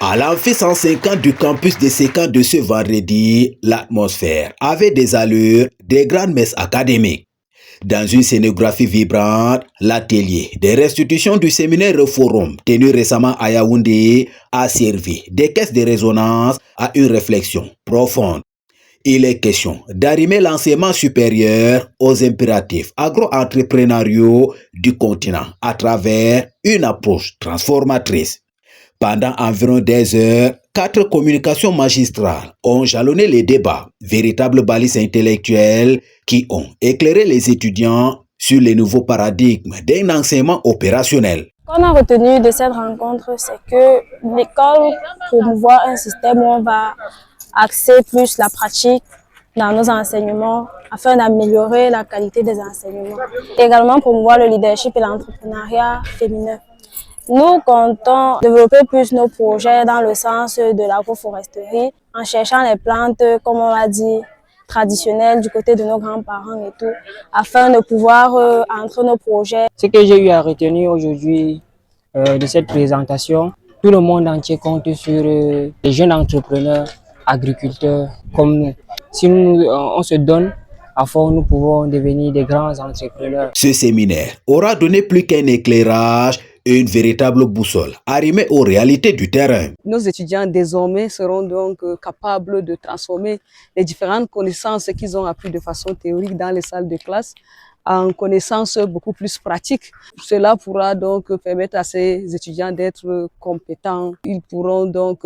À l'amphi 150 du campus de Sécan de ce vendredi, l'atmosphère avait des allures des grandes messes académiques. Dans une scénographie vibrante, l'atelier des restitutions du séminaire Reforum tenu récemment à Yaoundé a servi des caisses de résonance à une réflexion profonde. Il est question d'arrimer l'enseignement supérieur aux impératifs agro-entrepreneuriaux du continent à travers une approche transformatrice. Pendant environ des heures, 4 communications magistrales ont jalonné les débats, véritables balises intellectuelles qui ont éclairé les étudiants sur les nouveaux paradigmes d'un enseignement opérationnel. Ce qu'on a retenu de cette rencontre, c'est que l'école promouvoit un système où on va axer plus la pratique dans nos enseignements afin d'améliorer la qualité des enseignements. Également promouvoir le leadership et l'entrepreneuriat féminin. Nous comptons développer plus nos projets dans le sens de l'agroforesterie en cherchant les plantes, comme on l'a dit, traditionnelles du côté de nos grands-parents et tout, afin de pouvoir entrer nos projets. Ce que j'ai eu à retenir aujourd'hui de cette présentation, tout le monde entier compte sur les jeunes entrepreneurs, agriculteurs comme nous. Si on se donne à fond, nous pouvons devenir des grands entrepreneurs. Ce séminaire aura donné plus qu'un éclairage, une véritable boussole arrimée aux réalités du terrain. Nos étudiants désormais seront donc capables de transformer les différentes connaissances qu'ils ont apprises de façon théorique dans les salles de classe en connaissances beaucoup plus pratiques. Cela pourra donc permettre à ces étudiants d'être compétents. Ils pourront donc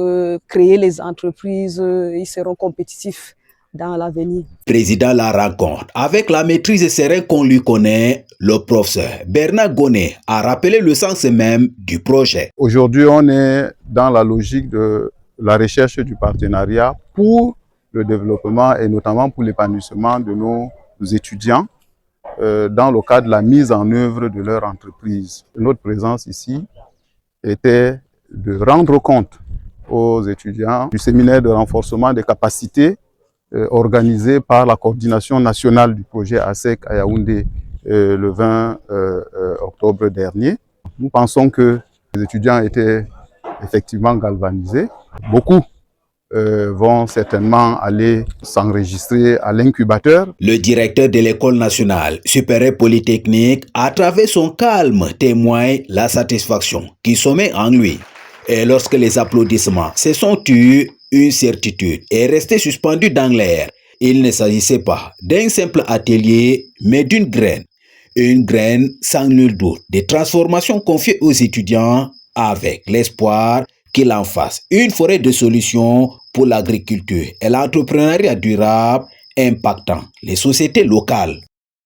créer les entreprises, ils seront compétitifs dans l'avenir. Président la rencontre, avec la maîtrise sereine qu'on lui connaît, le professeur Bernard Gonnet a rappelé le sens même du projet. Aujourd'hui, on est dans la logique de la recherche du partenariat pour le développement et notamment pour l'épanouissement de nos étudiants dans le cadre de la mise en œuvre de leur entreprise. Notre présence ici était de rendre compte aux étudiants du séminaire de renforcement des capacités organisé par la coordination nationale du projet ASEC à Yaoundé le 20 octobre dernier. Nous pensons que les étudiants étaient effectivement galvanisés. Beaucoup vont certainement aller s'enregistrer à l'incubateur. Le directeur de l'école nationale supérieure polytechnique, à travers son calme, témoigne la satisfaction qui sommeille en lui. Et lorsque les applaudissements se sont tus, une certitude est restée suspendue dans l'air. Il ne s'agissait pas d'un simple atelier, mais d'une graine. Une graine sans nul doute des transformations confiées aux étudiants avec l'espoir qu'il en fasse une forêt de solutions pour l'agriculture et l'entrepreneuriat durable impactant les sociétés locales.